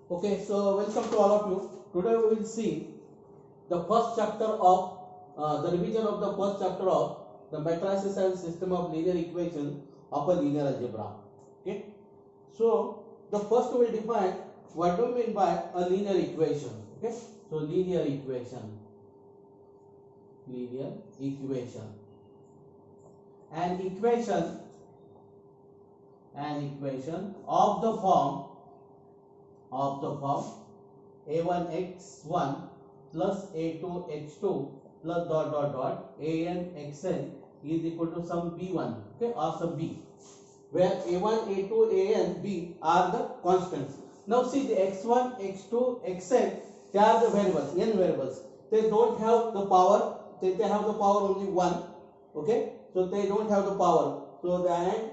Okay, so welcome to all of you. Today we will see the first chapter of the revision of the first chapter of the matrices and system of linear equation of a linear algebra. Okay, so the first we will define what do we mean by a linear equation. Okay, so linear equation, an equation of the form a1x1 plus a2x2 plus dot dot dot an xn is equal to some b1, okay, or some b, where a1 a2 an b are the constants. Now see the x1 x2 xn, they are the variables, n variables. They don't have the power, they have the power only 1, okay, so they don't have the power. So then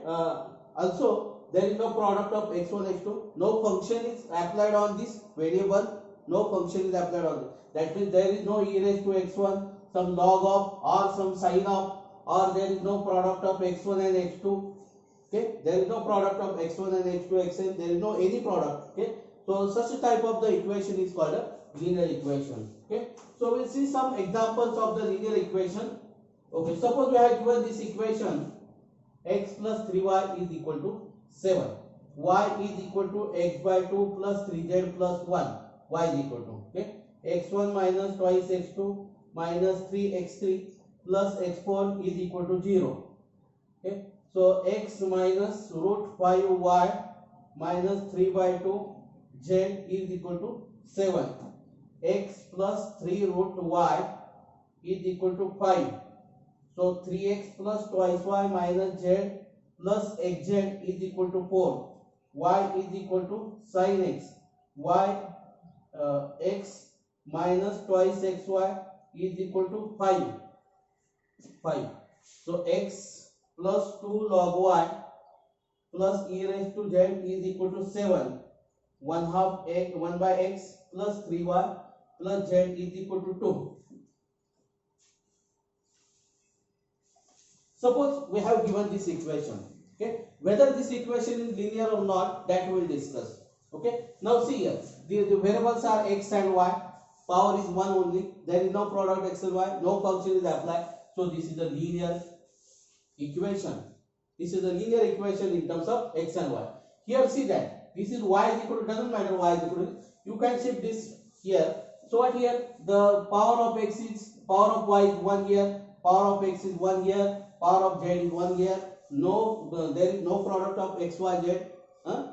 also there is no product of x1 x2, no function is applied on this variable, no function is applied on it. That means there is no e raised to x1, some log of or some sign of, or there is no product of x1 and x2. Okay, there is no product of x1 and x2 xn, there is no any product. Okay, so such a type of the equation is called a linear equation. Okay, so we'll see some examples of the linear equation. Okay, suppose we have given this equation x plus 3y is equal to 7, y is equal to x by 2 plus 3z plus 1, y is equal to, okay, x1 minus twice x2 minus 3x3 plus x4 is equal to 0. Okay, so x minus root 5y minus 3 by 2 z is equal to 7, x plus 3 root y is equal to 5. So 3x plus twice y minus z plus xz is equal to 4. Y is equal to sin x. Y x minus twice xy is equal to 5. So x plus 2 log y plus e raised to z is equal to 7. 1 half x 1 by x plus 3y plus z is equal to 2. Suppose we have given this equation, okay, whether this equation is linear or not, that we will discuss. Okay, now see here, the variables are x and y, power is 1 only, there is no product x and y, no function is applied, so this is a linear equation. This is a linear equation in terms of x and y. Here see that this is y is equal to, doesn't matter y is equal to, you can shift this here. So what here, the power of x is, power of y is 1 here, power of x is 1 here, power of z is 1 here. No, there is no product of x y z.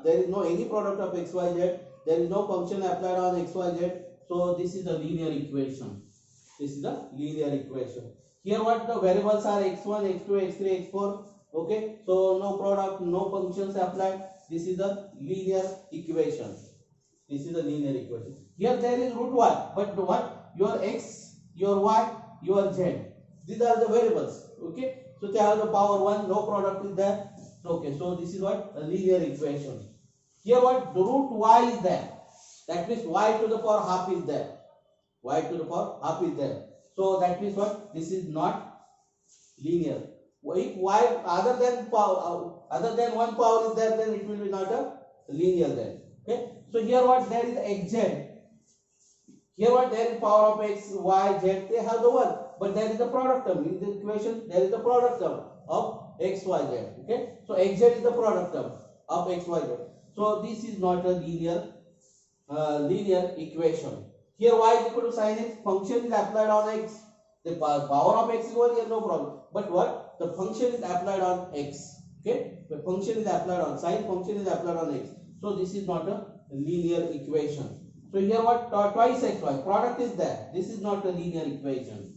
There is no any product of x y z. There is no function applied on x y z. So this is a linear equation. This is a linear equation. Here what the variables are x1, x2, x3, x4. Okay, so no product, no functions applied. This is a linear equation. This is a linear equation. Here there is root y, but what? Your x, your y, your z. These are the variables. Okay. So they have the power 1, no product is there. Okay, so this is what? A linear equation. Here what? The root y is there. That means y to the power half is there. Y to the power half is there. So that means what? This is not linear. If y other than one power is there, then it will be not a linear then. Okay. So here what? There is xz. Here what? There is power of x, y, z. They have the 1. But there is a product term in the equation. There is a product term of x, y, z. Okay, so xz is the product term of x, y, z. So this is not a linear equation. Here y is equal to sin x. Function is applied on x. The power of x is 1 here, no problem. But what? The function is applied on x. Okay, the function is applied on sin. Function is applied on x. So this is not a linear equation. So here what? Twice xy. Product is there. This is not a linear equation.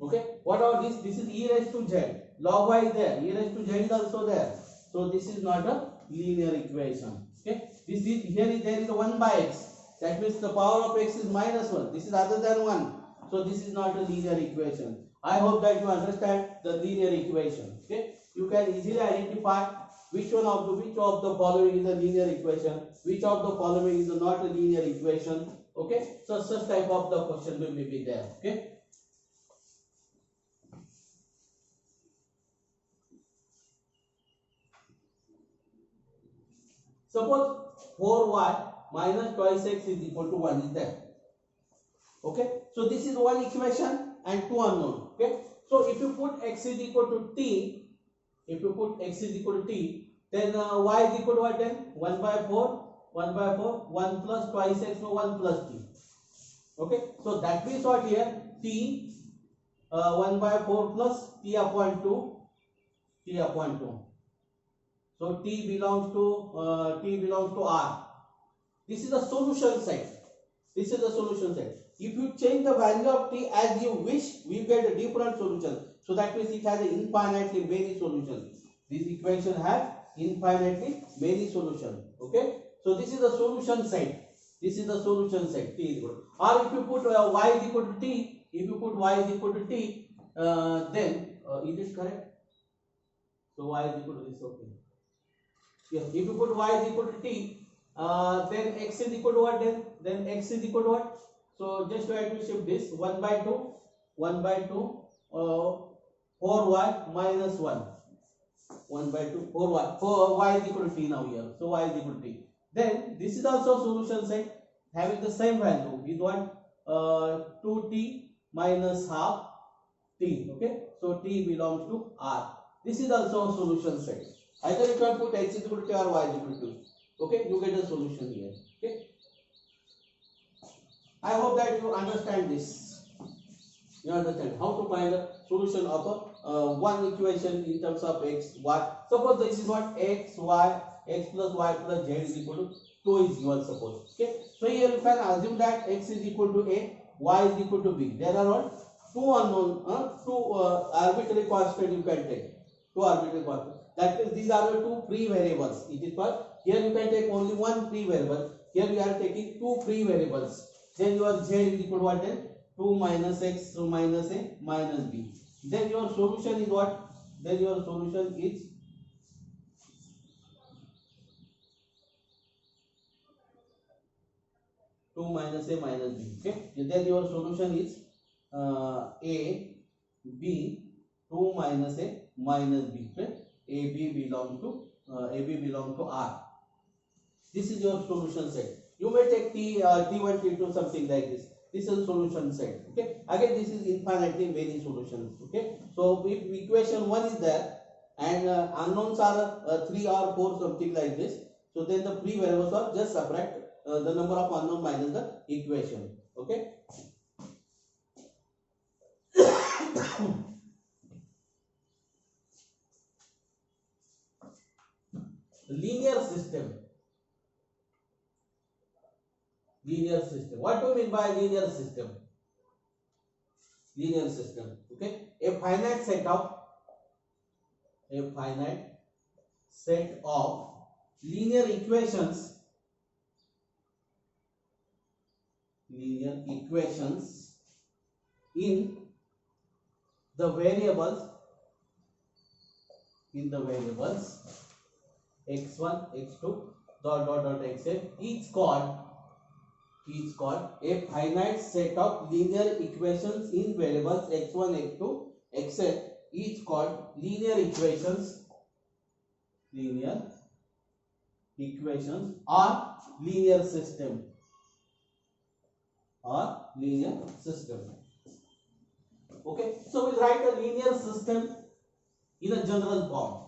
Okay, what about this? This is e raised to z. Log y is there. E raised to z is also there. So this is not a linear equation. Okay, this is here is there is a 1 by x. That means the power of x is minus 1. This is other than 1. So this is not a linear equation. I hope that you understand the linear equation. Okay, you can easily identify which of the following is a linear equation, which of the following is not a linear equation. Okay, so such type of the question will be there. Okay. Suppose 4y minus twice x is equal to 1 is there. Okay, so this is one equation and two unknown. Okay, so if you put x is equal to t, if you put x is equal to t, then y is equal to what then? 1 by 4, 1 by 4, 1 plus twice x, no 1 plus t. Okay, so that means what here? T 1 by 4 plus t upon 2, t upon 2. So t belongs to R. This is the solution set. This is the solution set. If you change the value of t as you wish, we get a different solution. So that means it has infinitely many solutions. This equation has infinitely many solutions. Okay. So this is the solution set. This is the solution set. T is equal to. Or if you put y is equal to t, if you put y is equal to t, then is it correct? So y is equal to this. Okay. Yes. If you put y is equal to t, then x is equal to what then? Then x is equal to what? So just try to shift this 1 by 2, 1 by 2, 4y minus 1. 1 by 2, 4y. 4y is equal to t now here. So y is equal to t. Then this is also solution set having the same value is what? 2t minus half t. Okay. So t belongs to R. This is also a solution set. Either you can put x is equal to t or y is equal to 2. Okay, you get a solution here. Okay, I hope that you understand this. You understand how to find a solution of one equation in terms of x, y. Suppose this is what x, y, x plus y plus z is equal to 2 is given. Suppose. Okay, so here you can assume that x is equal to a, y is equal to b. There are what? Two unknown, two arbitrary constant you can take. Two arbitrary constant. That means these are the two free variables. It is what? Here you can take only one free variable. Here we are taking two free variables. Then your z is equal to what then? 2 minus x minus a minus b. Then your solution is what? Then your solution is two minus a minus b. Okay. Then your solution is a b 2 minus a minus b. Okay. A b belongs to R. This is your solution set. You may take T1, T2, something like this. This is solution set. Okay. Again, this is infinitely many solutions. Okay. So if equation 1 is there and unknowns are 3 or 4, something like this. So then the free variables are just subtract the number of unknown minus the equation. Okay. Linear system. Linear system. What do you mean by linear system? Linear system. Okay. A finite set of linear equations in the variables x1, x2 dot dot dot xn each called a finite set of linear equations in variables x1, x2, xn each called linear equations or linear system Okay, so we write a linear system in a general form.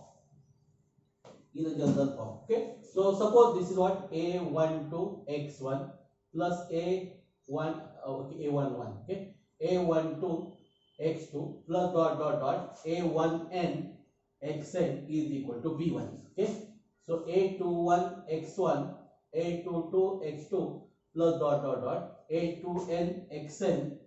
Okay, so suppose this is what a12 x1 plus a11 okay, a12 x2 plus dot dot dot a1n xn is equal to b1. Okay, so a21 x1 a22 x2 plus dot dot dot a2n xn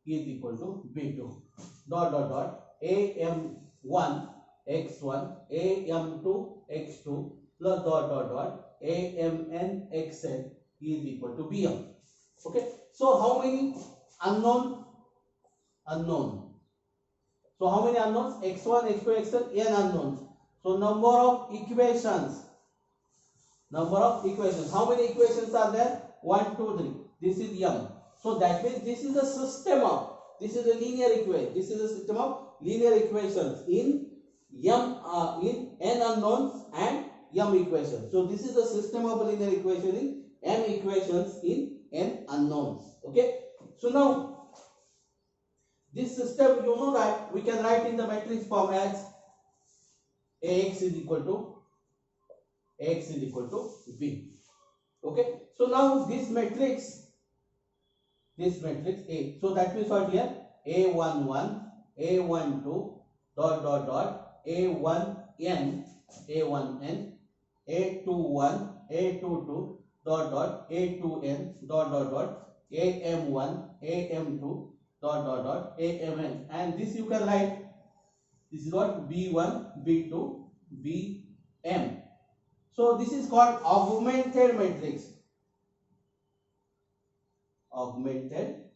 is equal to b2 dot dot dot am1 x1 am2 x2 plus dot dot dot amn xn is equal to bm. Okay, so how many unknown? So how many unknowns? x1, x2, xn, n unknowns. So number of equations. How many equations are there? 1, 2, 3. This is m. So that means this is the system of, this is a linear equation. This is a system of linear equations in in n unknowns and m equations. So this is the system of a linear equation in m equations in n unknowns. Okay. So now this system, you know that we can write in the matrix form as ax is equal to b. Okay. So now this matrix A. So that means what here? A11, A12, A1n, A21, A22, A2n, AM1, AM2, AMN. And this you can write, this is what? B1, B2, Bm. So this is called augmented matrix. Augmented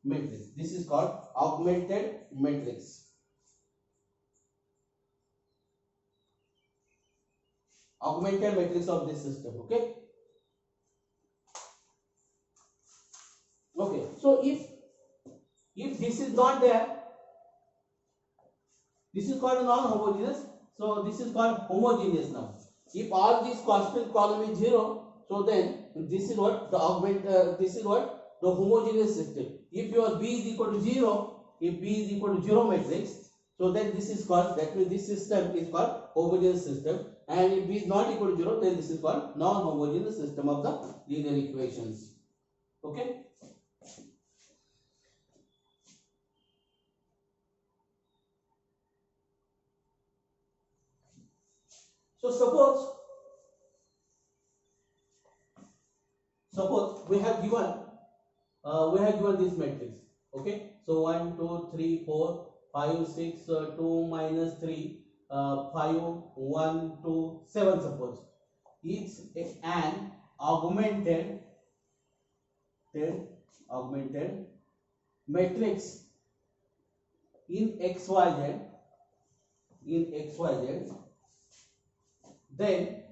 matrix. This is called augmented matrix. Augmented matrix of this system. Okay. Okay. So if this is not there, this is called non-homogeneous. So this is called homogeneous now. If all this constant column is 0, so then this is what the this is what the homogeneous system. If your B is equal to 0, if B is equal to 0 matrix, so then this is called, that means this system is called homogeneous system. And if B is not equal to 0, then this is called non-homogeneous system of the linear equations. Okay. So suppose we have given this matrix. Okay. So 1, 2, 3, 4, 5, 6, 2 minus 3, 5, 1, 2, 7. Suppose it's an augmented matrix in XYZ, then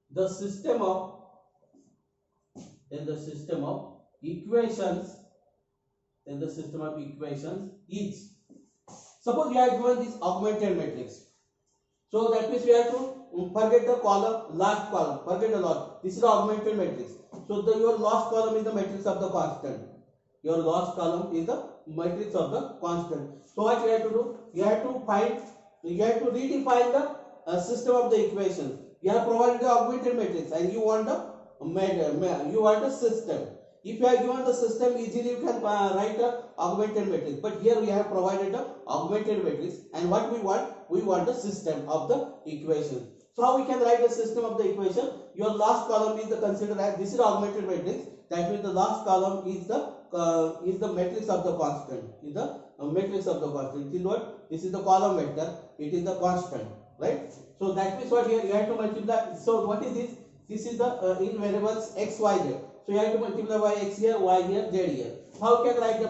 the system of equations is, suppose we are given this augmented matrix. So that means we have to forget the column, last column, forget the last. This is the augmented matrix. So your last column is the matrix of the constant. Your last column is the matrix of the constant. So what you have to do? You have to redefine the system of the equation. You have provided the augmented matrix and you want a system. If you have given the system, easily you can write a augmented matrix. But here we have provided the augmented matrix, and what we want? We want the system of the equation. So how we can write the system of the equation? Your last column is the considered as, this is augmented matrix. That means the last column is the matrix of the constant. Is the matrix of the constant. It is what? This is the column vector. It is the constant, right? So that means what here you have to multiply. So what is this? This is the in variables x, y, z. So you have to multiply by x here, y here, z here. How can I write the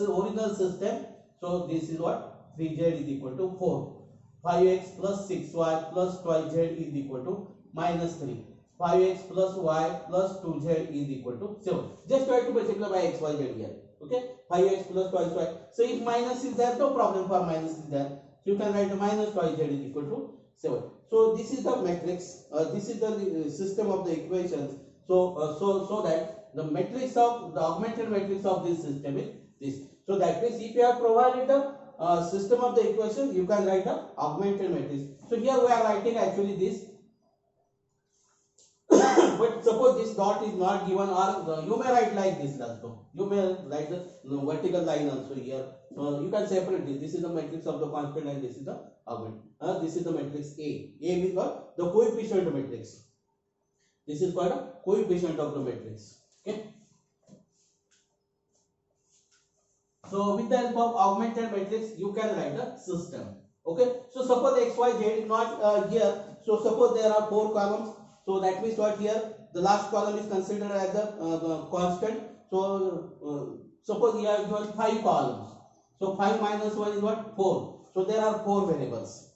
original system? So this is what? 3z is equal to 4. 5x plus 6y plus 12z is equal to minus 3. 5x plus y plus 2z is equal to 7. Just try to multiply by x, y, z here. Okay? 5x plus 12y. So if minus is there, no problem for minus is there. So you can write minus 12z is equal to 7. So this is the matrix. This is the system of the equations. So that the matrix of the augmented matrix of this system is this. So that means if you have provided the system of the equation, you can write the augmented matrix. So here we are writing actually this. But suppose this dot is not given, or you may write like this also. You may write the vertical line also here. You can separate this. This is the matrix of the constant and this is the augment. This is the matrix A. A means what? The coefficient matrix. This is called a coefficient of the matrix. Okay. So with the help of augmented matrix, you can write a system. Okay. So suppose x, y, z is not here. So suppose there are 4 columns. So that means what here? The last column is considered as the constant. So suppose you have given 5 columns. So 5 minus 1 is what? 4. So there are 4 variables.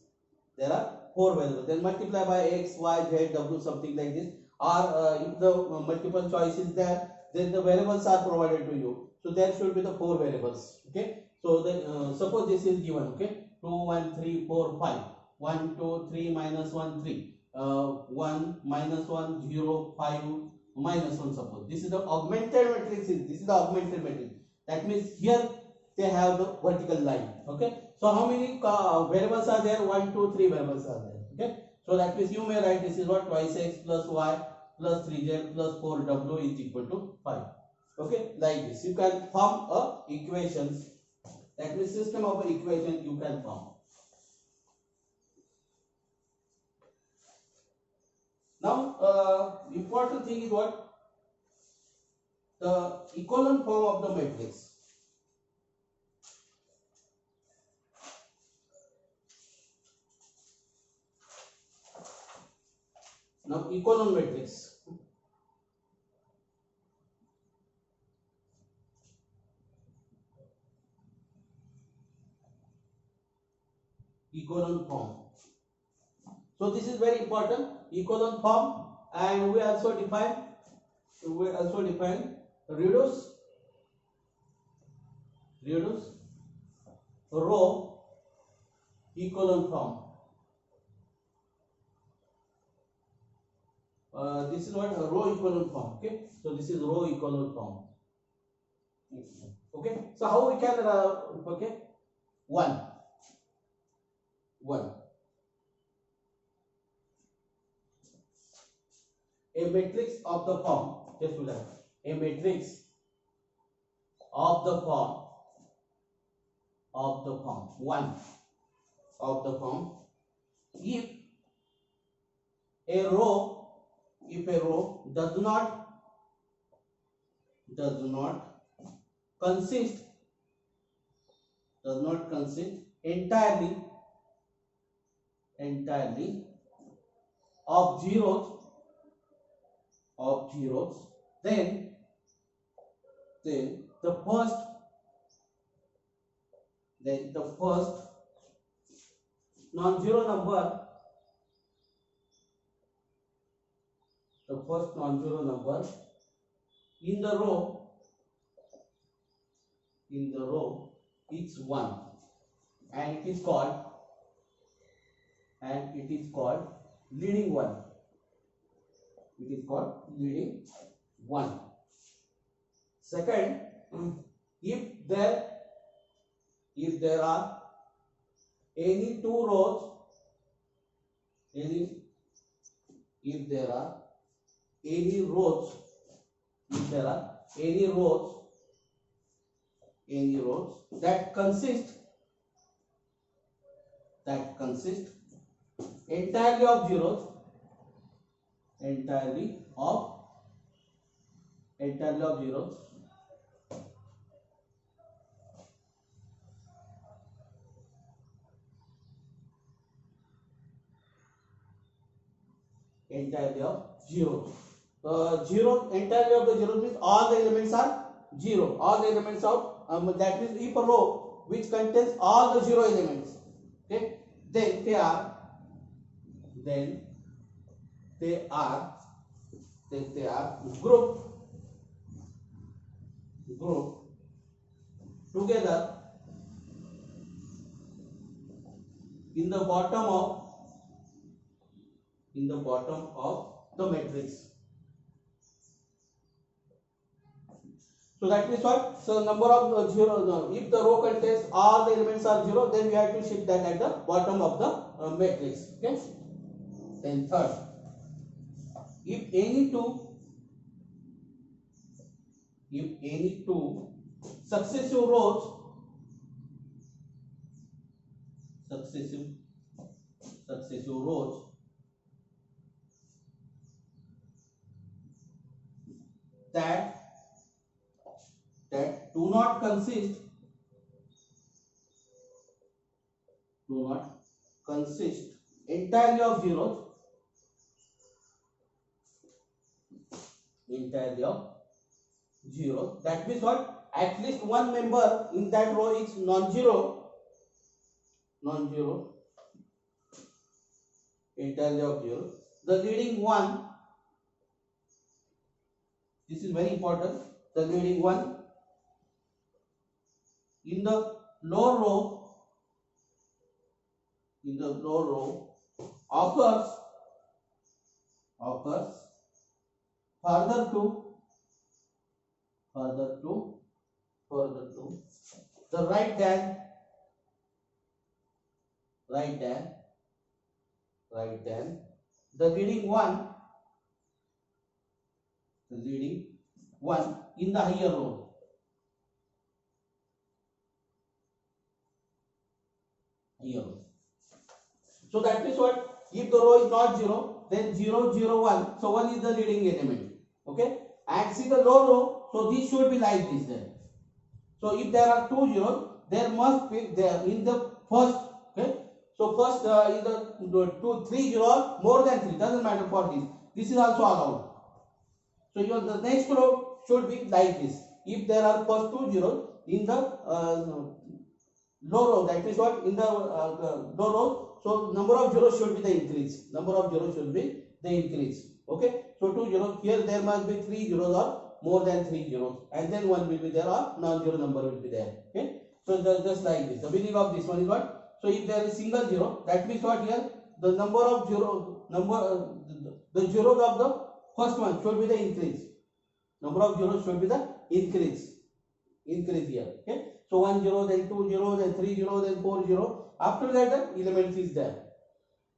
Then multiply by x, y, z, w, something like this. Or if the multiple choice is there, then the variables are provided to you. So there should be the 4 variables. Okay. So then suppose this is given. Okay. 2, 1, 3, 4, 5. 1, 2, 3 minus 1, 3. 1, -1, 0, 5, -1. Suppose this is the augmented matrix. This is the augmented matrix. That means here they have the vertical line. Okay. So how many variables are there? 1, 2, 3 variables are there. Okay. So that means you may write this is what twice x plus y plus 3z plus 4w is equal to 5. Okay. Like this. You can form a equations. That means system of equation you can form. Now, important thing is what? The echelon form of the matrix. Now, echelon matrix. Echelon form. So this is very important. Echelon form, and we also define reduce row echelon form. This is what row echelon form. Okay, so this is row echelon form. Okay, so how we can okay, one a matrix of the form, just do that, a matrix of the form one of the form if a row does not consist entirely of zeros, then the first non-zero number in the row is 1, and it is called leading one. Second, if there are any two rows, if there are any rows that consist entirely of zeros, entirely of zeros, entirely of zeros. Entirely of the zeros means all the elements are zero. All the elements of that means if a row which contains all the zero elements, okay, then they are grouped together in the bottom of the matrix. So that means what? So number of zero. If the row contains all the elements are zero, then we have to shift that at the bottom of the matrix. Okay. Then third, if any two successive rows that do not consist entirely of zeros, that means what? At least one member in that row is non-zero, entirely of zero. The leading one, this is very important, the leading one in the lower row occurs occurs further to further to further to the right than the leading one in the higher row. So that means what? If the row is not 0, then 0, 0, 1. So 1 is the leading element. Okay. And see the low row. So this should be like this then. So if there are 2 zeros, there must be there in the first. Okay. So first in the 2, 3 zeros more than 3 doesn't matter for this. This is also allowed. So the next row should be like this. If there are first 2 zeros in the low row, that means what? In the low row, so number of zeros should be the increase. Okay. So 2 zeros here, there must be 3 zeros or more than 3 zeros, and then 1 will be there or non-zero number will be there. Okay. So just like this, the meaning of this one is what? So if there is single zero, that means what? Here the number of the zeros of the first one should be the increase. Number of zeros should be the increase here. Okay. So 1 0, then 2 0, then 3 0, then 4 0. After that, the element is there.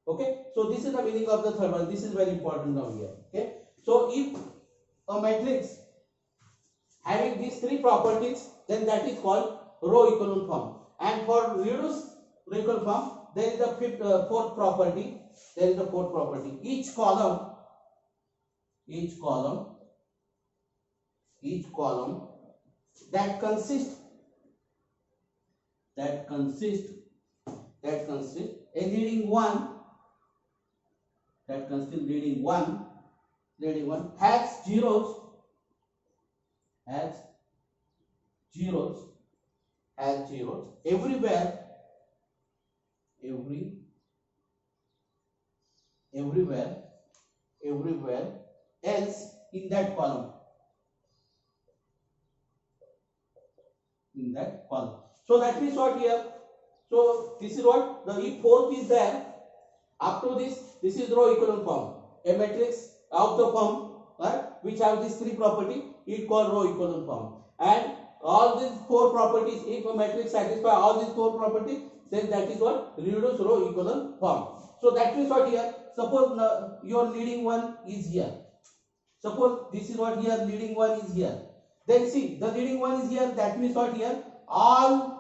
Okay. So this is the meaning of the third one. This is very important now here. Okay. So if a matrix having these 3 properties, then that is called row echelon form. And for reduced row echelon form, there is the fourth property. Each column that consists a leading one has zeros everywhere else in that column. So that means what here? So this is what? The if fourth is there, up to this is row echelon form. A matrix of the form, right, which have these 3 properties, it called row echelon form. And all these 4 properties, if a matrix satisfy all these 4 properties, then that is what? Reduced row echelon form. So that means what here? Suppose your leading one is here. Suppose this is what here, leading one is here. Then see, the leading one is here. That means what here? All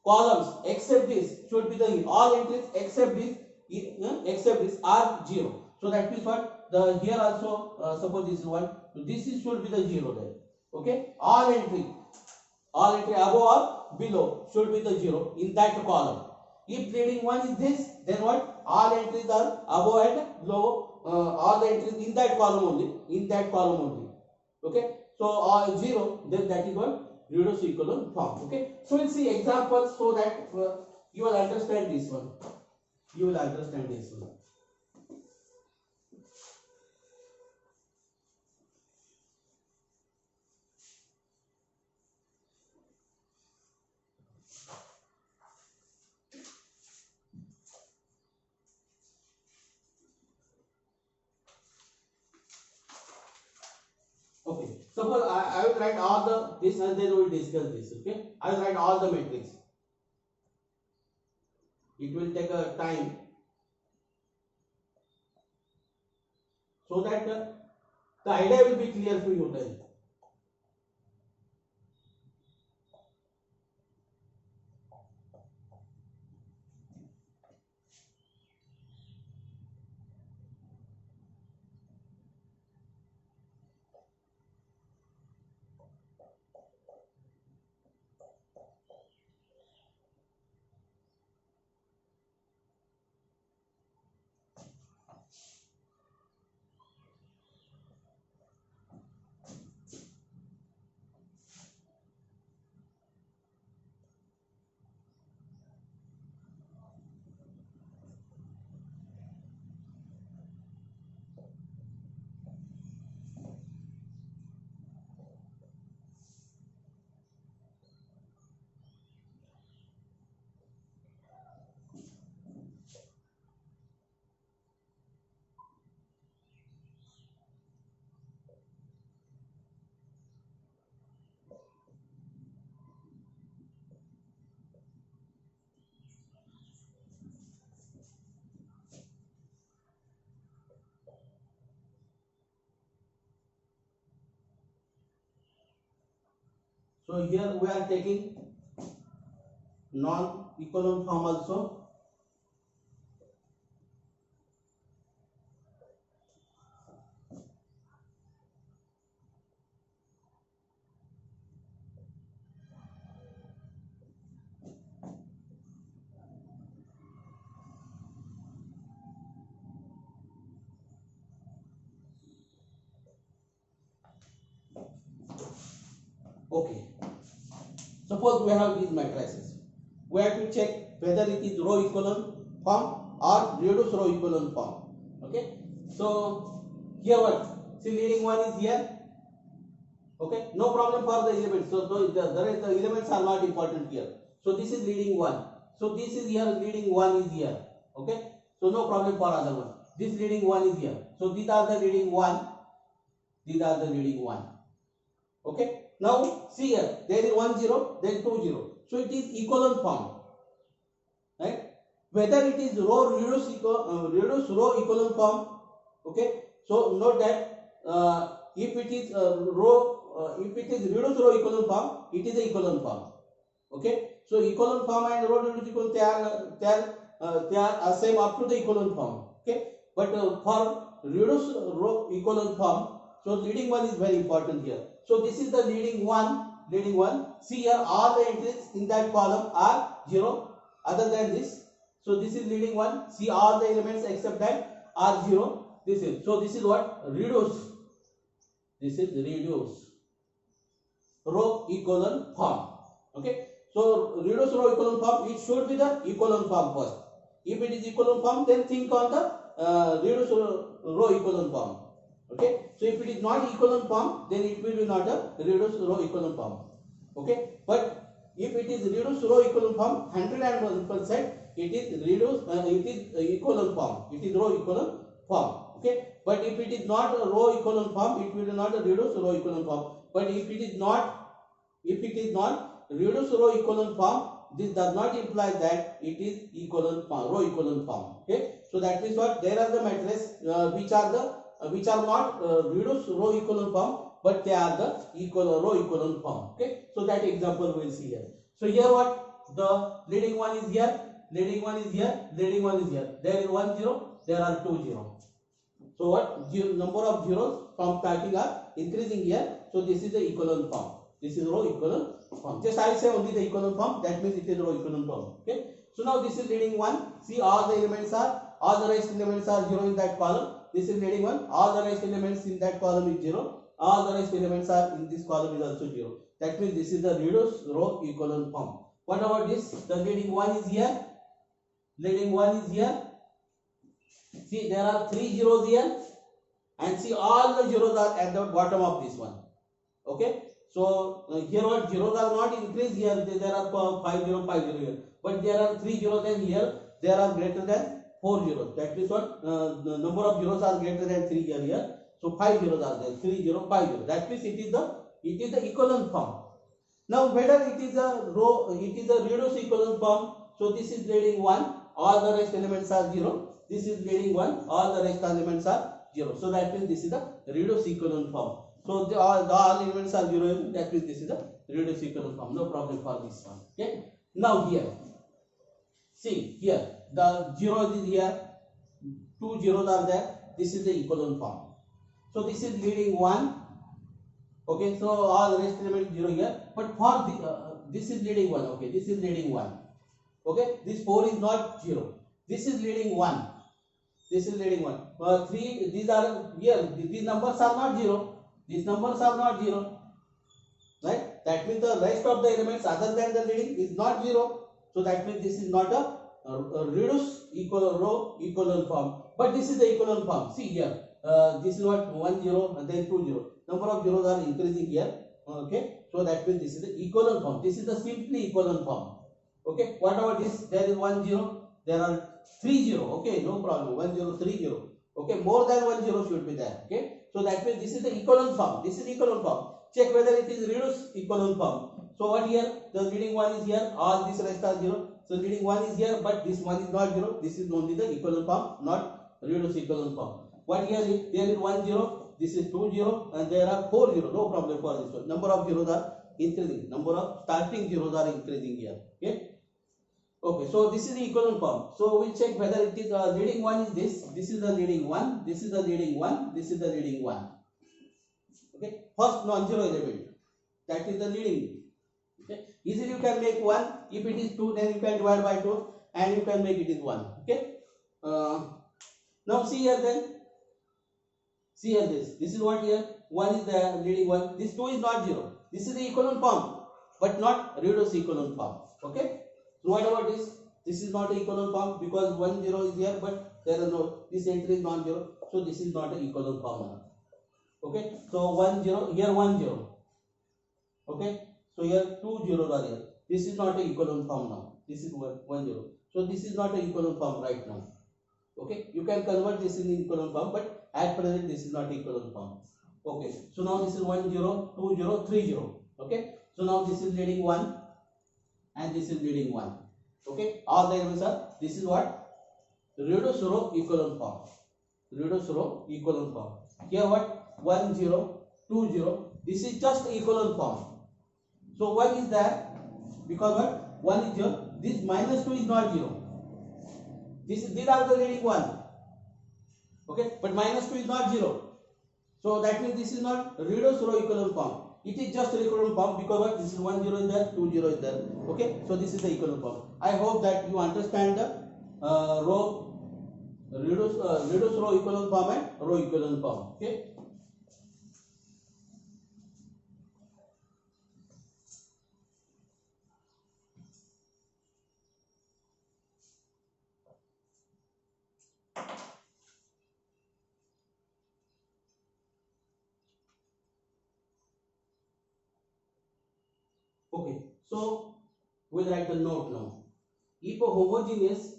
columns except this should be the all entries except this are 0. So that means what? The here also suppose this is 1. So this should be the 0 there. Okay. All entry above or below should be the 0 in that column. If leading one is this, then what? All entries are above and below. All the entries in that column only. Okay. So 0, then that is what? Reduced echelon form. Okay. So we'll see examples so that you will understand this one. Okay. Suppose I will write all this and then we will discuss this. Okay. I will write all the matrix. It will take a time so that the idea will be clear for you then. So here we are taking non-equivalent form also. Okay. Suppose we have these matrices. We have to check whether it is row equivalent form or reduced row equivalent form. Okay. So here what? See, leading one is here. Okay. No problem for the elements. So the elements are not important here. So this is leading one. So this is here, leading one is here. Okay. So no problem for other one. This leading one is here. So these are the leading one. These are the leading one. Okay. Now see here, there is 1 0, then 2 0. So it is equivalent form, right? Whether it is row reduced row equivalent form, okay. So note that if it is if it is reduced row equivalent form, it is a equivalent form. Okay. So equivalent form and row reduced equivalent, they are same up to the equivalent form. Okay. But for reduced row equivalent form, so leading one is very important here. So this is the leading one. See here, all the entries in that column are 0 other than this. So this is leading one. See, all the elements except that are 0. This is, so this is what? Reduced. This is reduced row equivalent form. Okay. So reduced row equivalent form, it should be the equivalent form first. If it is equivalent form, then think on the reduced row equivalent form. Okay. So if it is not equivalent form, then it will be not a reduced row equivalent form. Okay. But if it is reduced row equivalent form, 101%, it is reduced, it is equivalent form. It is row equivalent form. Okay. But if it is not a row equivalent form, it will be not a reduced row equivalent form. But if it is not reduced row equivalent form, this does not imply that it is equivalent form, row equivalent form. Okay. So that means what? There are the matrices which are not reduced row equivalent form, but they are the row equivalent form. Okay. So that example we will see here. So here what? The leading one is here, leading one is here, leading one is here. There is 1 0, there are 2 0. So what? Number of zeros from starting are increasing here. So this is the equivalent form. This is row equivalent form. Just I say only the equivalent form. That means it is row equivalent form. Okay. So now this is leading one. See, all the elements are, all the rest elements are 0 in that column. This is leading one. All the rest elements in that column is 0. All the rest elements are in this column is also 0. That means this is the reduced row equivalent form. What about this? The leading one is here. Leading one is here. See, there are 3 zeros here. And see, all the zeros are at the bottom of this one. Okay. So here what? Zeros are not increased here. There are 5 0, 5 0 here. But there are 3 zeros, and here there are greater than 4 zeros. That means what? The number of zeros are greater than 3 here. So 5 zeros are there. 3 0, 5 0. That means it is the equivalent form. Now whether it is a row, it is a reduced equivalent form. So this is leading one. All the rest elements are 0. This is leading one. All the rest elements are 0. So that means this is the reduced equivalent form. So all elements are 0. That means this is the reduced equivalent form. No problem for this one. Okay. Now here, see here, the 0 is here. 2 zeros are there. This is the equivalent form. So this is leading 1. Okay. So all the rest elements 0 here. But for this is leading 1. Okay. This is leading 1. Okay. This 4 is not 0. This is leading 1. This is leading 1. 3, these are here. These numbers are not 0. These numbers are not 0. Right? That means the rest of the elements other than the leading is not 0. So that means this is not a reduced row equivalent form. But this is the equivalent form. See here. This is what? 1 0 and then 2 0. Number of zeros are increasing here. Okay. So that means this is the equivalent form. This is the simply equivalent form. Okay. What about this? There is 1 0. There are 3 0. Okay. No problem. 1 0, 3 0. Okay. More than 1 0 should be there. Okay. So that means this is the equivalent form. This is equivalent form. Check whether it is reduced equivalent form. So what here? The leading one is here. All these rest are 0. So leading one is here, but this one is not 0. This is only the equivalent form, not reduced equivalent form. What here is? There is 1 0. This is 2 0, and there are 4 0. No problem for this one. Number of zeros are increasing. Number of starting zeros are increasing here. Okay. Okay, so this is the equivalent form. So we'll check whether it is leading one is this. This is the leading one. This is the leading one. This is the leading one. Okay, first non-zero element, that is the leading. Okay, easily you can make one. If it is 2, then you can divide by 2 and you can make it is 1. Okay. Now see here then. See here this is what here. 1 is the leading one. This 2 is not 0. This is the equivalent form, but not reduced equivalent form. Okay. So what about this? This is not an equivalent form because 1 0 is here, but there are no, this entry is non-zero. So this is not an equivalent form. Okay. So 1 0, here 1 0. Okay. So here 2 zeros are here. This is not an equivalent form now. This is 1 0. So this is not an equivalent form right now. Okay. You can convert this in equivalent form, but at present this is not equivalent form. Okay. So now this is 1 0, 2 0, 3 0. Okay. So now this is leading 1 and this is leading 1. Okay. All the elements are, this is what? Reduced row equivalent form. Reduced row equivalent form. Here what? 1 0, 2 0. This is just equivalent form. So 1 is there because what? 1 is 0. This minus 2 is not 0. These are the leading 1. Okay. But minus 2 is not 0. So that means this is not reduced row equivalent form. It is just a equivalent form because what? This is 1 0 is there, 2 0 is there. Okay. So this is the equivalent form. I hope that you understand the reduced row equivalent form and row equivalent form. Okay. Okay, so we'll write a note now. If a homogeneous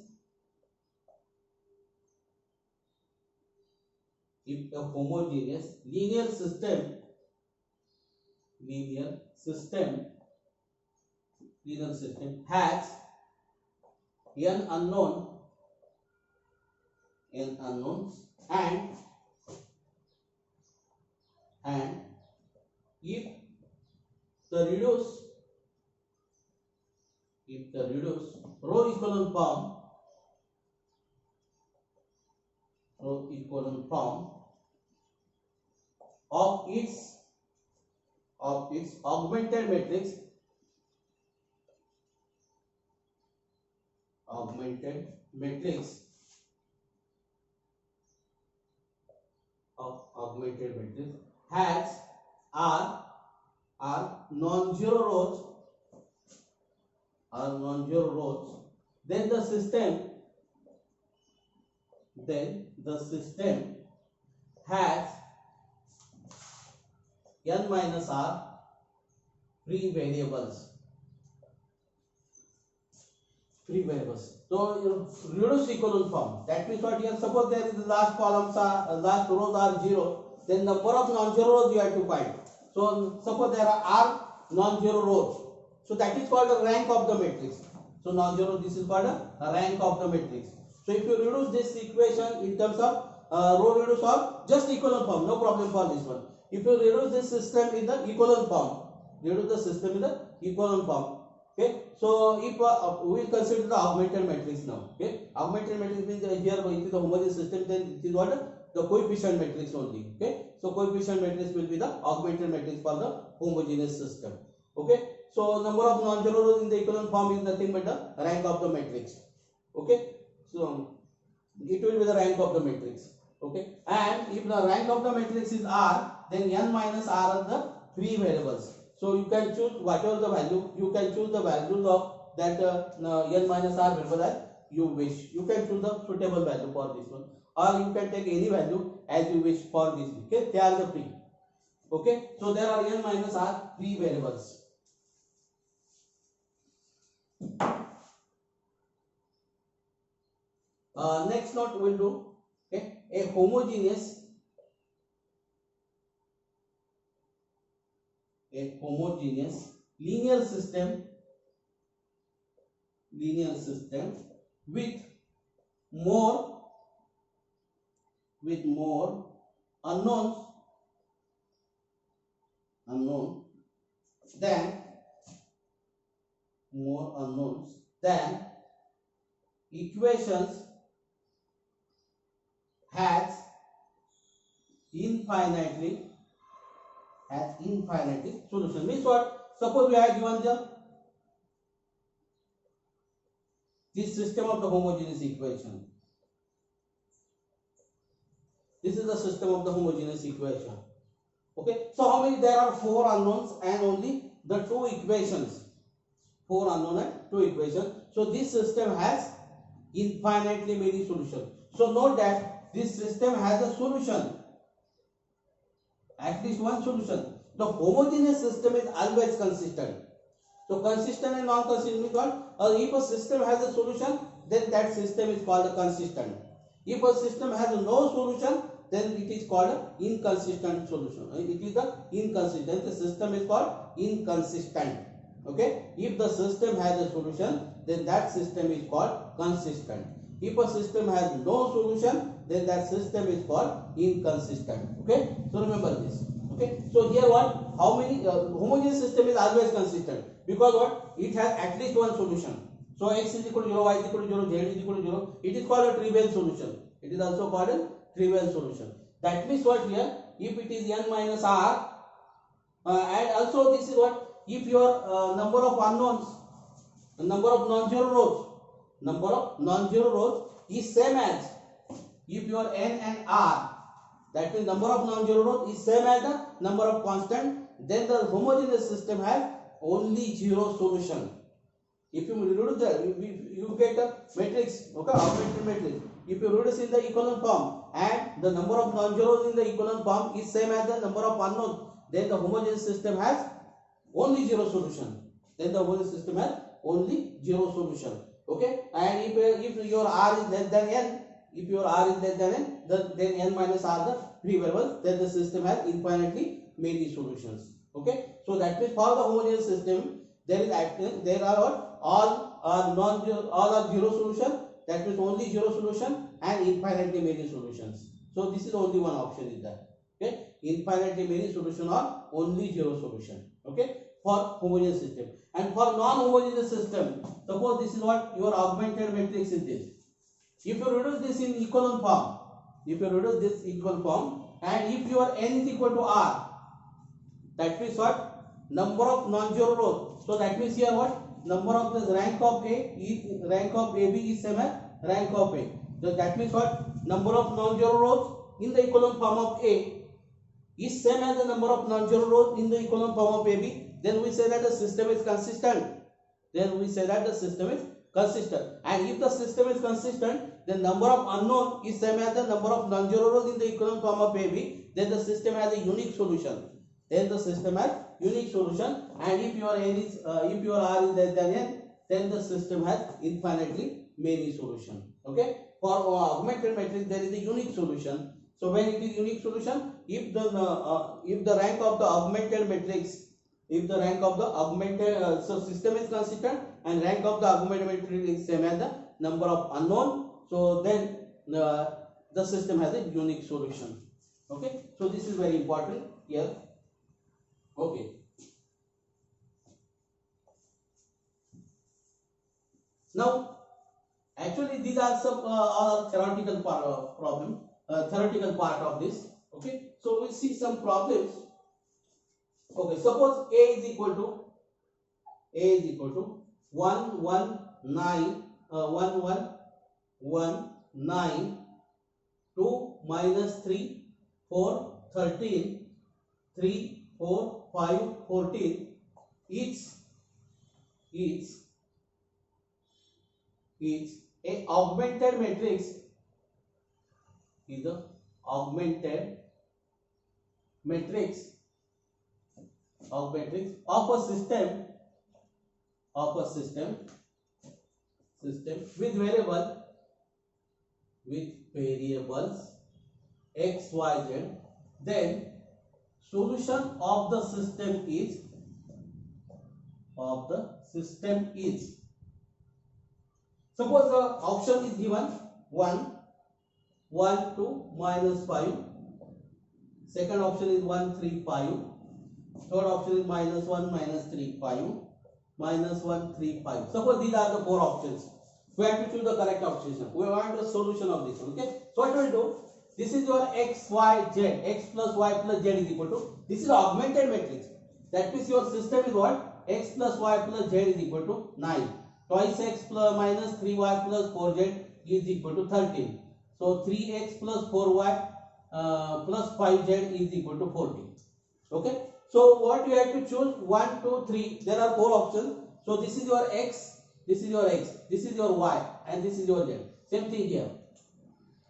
linear system has n unknowns and if the reduced row equivalent form of its augmented matrix has are non-zero rows, then the system has n minus r free variables. So reduced equivalent form. That means what here? Suppose there is the last rows are 0. Then number of non-zero rows you have to find. So suppose there are non-zero rows. So that is called the rank of the matrix. So non-zero, this is called a rank of the matrix. So if you reduce this equation in terms of row reduce or just equivalent form, no problem for this one. If you reduce this system in the equivalent form, okay. So if we will consider the augmented matrix now. Okay, augmented matrix means here it is the homogeneous system, then it is what? The coefficient matrix only. Okay, so coefficient matrix will be the augmented matrix for the homogeneous system. Okay, so number of non-zero rows in the equivalent form is nothing but the rank of the matrix. Okay, so it will be the rank of the matrix. Okay, and if the rank of the matrix is R, then n minus R are the free variables. So you can choose whatever the value, you can choose the values of that n minus R variable as you wish. You can choose the suitable value for this one, or you can take any value as you wish for this. Okay, they are the free. Okay, so there are n minus R free variables. Next note we'll do. Okay, a homogeneous linear system with more unknown then more unknowns, then equations has infinitely solution. Means what? Suppose we have given this system of the homogeneous equation. This is the system of the homogeneous equation. Okay, so how many? There are 4 unknowns and only the 2 equations. 4 unknown and 2 equations. So this system has infinitely many solutions. So note that this system has a solution, at least one solution. The homogeneous system is always consistent. So consistent and non-consistent means what? If a system has a solution, then that system is called a consistent. If a system has no solution, then it is called an inconsistent solution. It is the inconsistent. The system is called inconsistent. Okay. If the system has a solution, then that system is called consistent. If a system has no solution, then that system is called inconsistent. Okay. So remember this. Okay. So here what? How many homogeneous system is always consistent, because what? It has at least one solution. So x is equal to 0, y is equal to 0, z is equal to 0. It is called a trivial solution. It is also called a trivial solution. That means what here? If it is n minus r, and also this is what? If your number of unknowns, number of non-zero rows is same as, if your n and r, that means number of non-zero rows is same as the number of constant, then the homogeneous system has only 0 solution. If you reduce that, you get a matrix, okay, augmented matrix. If you reduce in the echelon form and the number of non-zeros in the echelon form is same as the number of unknowns, then the homogeneous system has only 0 solution. Then the homogeneous system has only 0 solution. Okay, and if your r is less than n, then n minus r the free variables, then the system has infinitely many solutions. Okay, so that means for the homogeneous system there are all are 0 solution. That means only 0 solution and infinitely many solutions. So this is only one option is there. Okay, infinitely many solution or only 0 solution. Okay, for homogeneous system. And for non-homogeneous system, suppose this is what your augmented matrix is this. If you reduce this in echelon form, and if your n is equal to r, that means what? Number of non-zero rows. So that means here what? Number of the rank of AB is same as rank of A. So that means what? Number of non-zero rows in the echelon form of A is same as the number of non-zero rows in the echelon form of AB. Then we say that the system is consistent. And if the system is consistent, then number of unknown is same as the number of non-zero rows in the echelon form of AB. Then the system has a unique solution. And if your r is less than n, then the system has infinitely many solutions. Okay, for augmented matrix there is a unique solution. So when it is unique solution, if the rank of the augmented matrix, so system is consistent and rank of the augmented matrix is same as the number of unknown, so then the system has a unique solution. Okay, so this is very important here. Okay. Now, actually, these are some theoretical part of problem, theoretical part of this. Okay, so we'll see some problems. Okay, suppose a is equal to 119 2 minus 3 4 13 3 4 5 14 is a augmented matrix, is a augmented matrix of a system with variables x, y, z, then solution of the system is suppose the option is given 1 2 minus 5, second option is 1 3 5, Third option is minus 1, minus 3, 5, minus 1, 3, 5. Suppose these are the four options. We have to choose the correct option. We want the solution of this one. Okay. So what we will do? This is your x, y, z. X plus y plus z is equal to. This is augmented matrix. That means your system is what? X plus y plus z is equal to 9. Twice x plus minus 3y plus 4z is equal to 13. So 3x plus 4y plus 5z is equal to 40. Okay. So what you have to choose? 1, 2, 3. There are four options. So this is your x, this is your x, this is your y, and this is your z. Same thing here.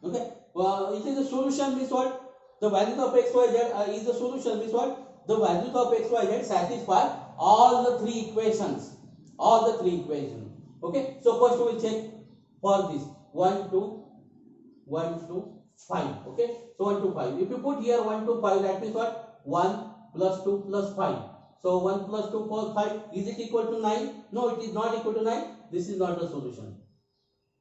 Okay. It is the solution means what? The values of x, y, z is the solution means what? The values of x, y, z satisfy all the three equations. All the three equations. Okay. So first we will check for this 1, 2, 1, 2, 5. Okay. So 1, 2, 5. If you put here 1, 2, 5, that means what? 1 plus 2 plus 5. So 1 plus 2 plus 5, is it equal to 9? No, it is not equal to 9. This is not a solution.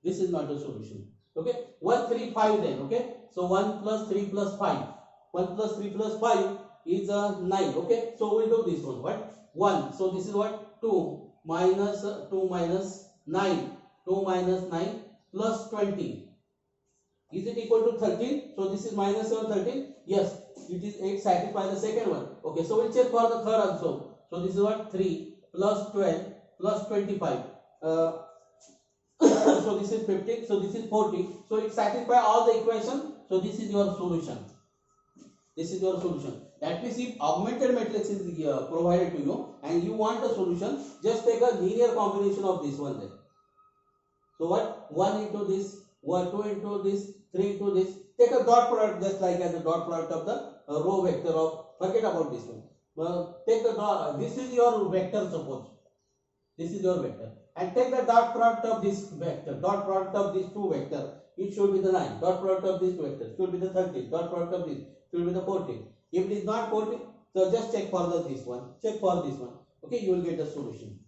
This is not a solution. Okay. 1, 3, 5 then. Okay. So 1 plus 3 plus 5. 1 plus 3 plus 5 is 9. Okay. So we will do this one. What? 1. So this is what? 2 minus 9. 2 minus 9 plus 20. Is it equal to 13? So this is minus 7, 13. Yes, it satisfies the second one. Okay, so we'll check for the third also. So this is what? 3 plus 12 plus 25. So this is 50. So this is 40. So it satisfies all the equations. So this is your solution. This is your solution. That means if augmented matrix is provided to you and you want a solution, just take a linear combination of this one then. So what? 1 into this, 1, 2 into this, 3 into this. Take a dot product just like as a dot product of the row vector of, forget about this one. Take the dot, this is your vector suppose. This is your vector. And take the dot product of this vector, dot product of these two vectors. It should be the 9. Dot product of this vector should be the 13. Dot product of this should be the 14. If it is not 14, so just check for this one. Check for this one. Okay, you will get the solution.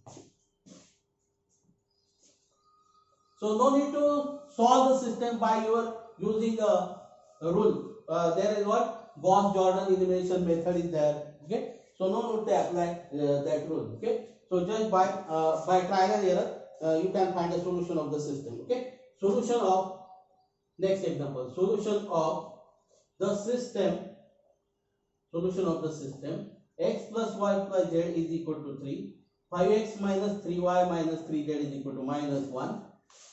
So no need to solve the system by your using a rule. There is what? Gauss-Jordan elimination method is there. Okay. So no need to apply that rule. Okay. So just by trial and error, you can find a solution of the system. Okay. Solution of, next example. Solution of the system. Solution of the system. X plus y plus z is equal to 3. 5x minus 3y minus 3z is equal to minus 1.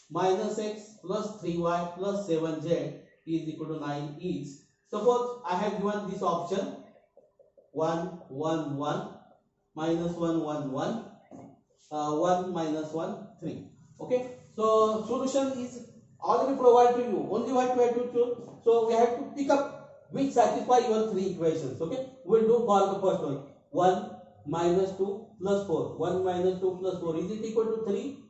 Minus x plus 3y plus 7z is equal to 9 is. Suppose I have given this option 1, 1, 1, minus 1, 1, 1, 1 minus 1, 3. Okay. So solution is already provided to you. Only what we have to choose. So we have to pick up which satisfy your three equations. Okay. We will do for the first one. 1 minus 2 plus 4. 1 minus 2 plus 4. Is it equal to 3?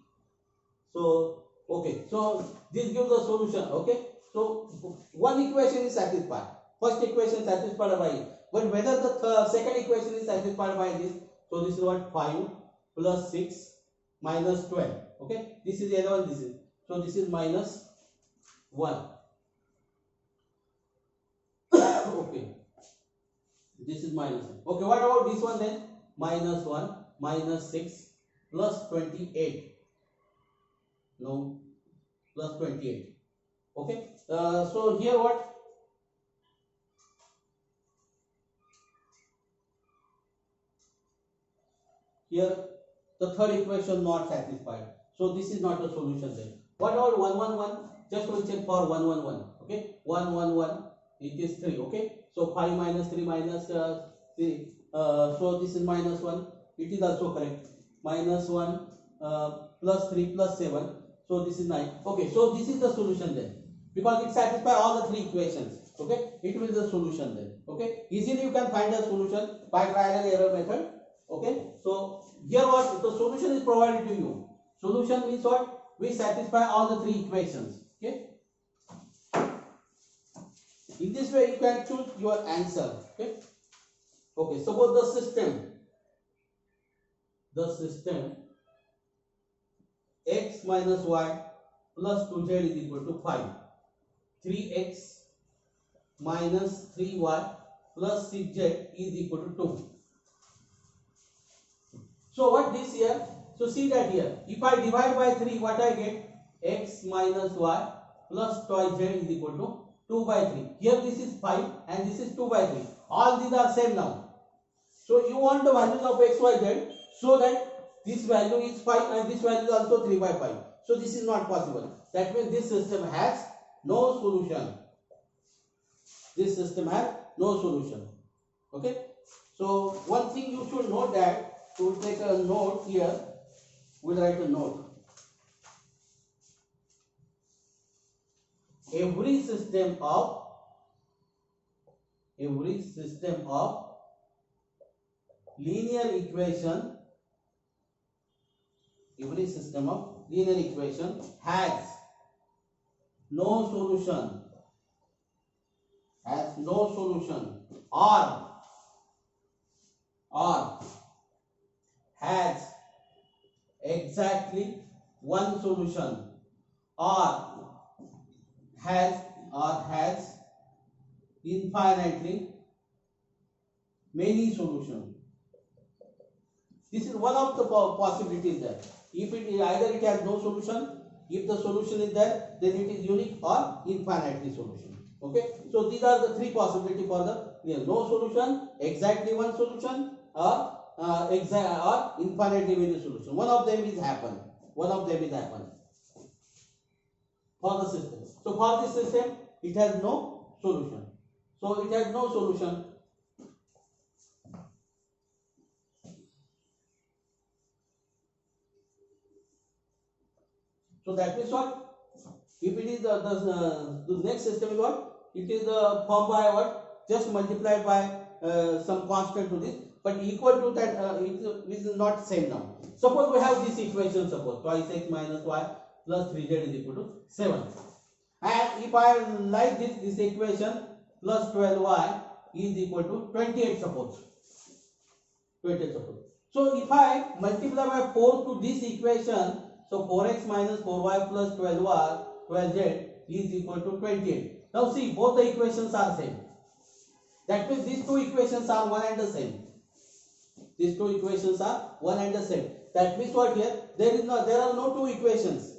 So okay, so this gives the solution. Okay, so one equation is satisfied. First equation satisfied by it. But whether the second equation is satisfied by this, so this is what? 5 plus 6 minus 12. Okay, this is the other one. This is, so this is minus 1. Okay, this is minus 1. Okay, what about this one then? Minus 1 minus 6 plus 28. No, plus 28. Okay. So here what? Here the third equation not satisfied. So this is not a solution then. What about 1, 1, 1? Just we'll check for 1, 1, 1. Okay. 1, 1, 1. It is 3. Okay. So 5 minus 3 minus 3. So this is minus 1. It is also correct. Minus 1 plus 3 plus 7. So this is 9. Okay, so this is the solution then. Because it satisfies all the three equations. Okay, it will be the solution then. Okay, easily you can find the solution by trial and error method. Okay, so here what the solution is provided to you. Solution means what? We satisfy all the three equations. Okay, in this way you can choose your answer. Okay, okay. Suppose the system x minus y plus 2z is equal to 5. 3x minus 3y plus 6z is equal to 2. So what this here? So see that here. If I divide by 3, what I get? X minus y plus twice z is equal to 2 by 3. Here this is 5 and this is 2 by 3. All these are same now. So you want the values of x, y, z so that this value is 5 and this value is also 3 by 5. So this is not possible. That means this system has no solution. This system has no solution. Okay. So one thing you should note that, to take a note here, we'll write a note. Every system of linear equation, has no solution, or has exactly one solution, or has infinitely many solutions. This is one of the possibilities there. If it is either it has no solution, if the solution is there, then it is unique or infinitely solution. Okay, so these are the three possibilities for the no solution, exactly one solution, or infinitely many solution. One of them is happen. For the system. So for this system, it has no solution. So it has no solution. So that means what? If it is the next system is what? It is formed by what? Just multiplied by some constant to this, but equal to that it is not same now. Suppose we have this equation, suppose twice x minus y plus 3z is equal to 7. And if I like this equation, plus 12y is equal to 28, suppose. So if I multiply by 4 to this equation, so 4x minus 4y plus 12z is equal to 28. Now see, both the equations are same. That means these two equations are one and the same. That means what here? There are no two equations.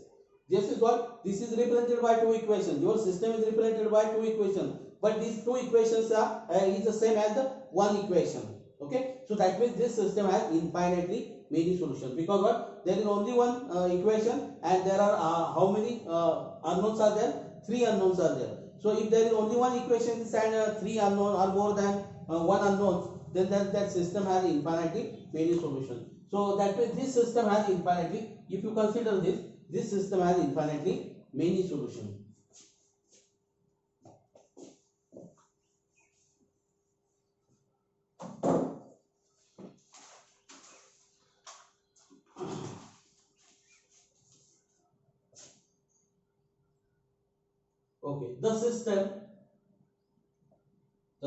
This is what? This is represented by two equations. Your system is represented by two equations. But these two equations are is the same as the one equation. Okay. So that means this system has infinitely many solutions. Because what? There is only one equation and there are how many unknowns are there? 3 unknowns are there. So if there is only one equation and 3 unknown or more than one unknown, then that system has infinitely many solutions. So that means this system has infinitely, if you consider this system has infinitely many solutions. Okay, the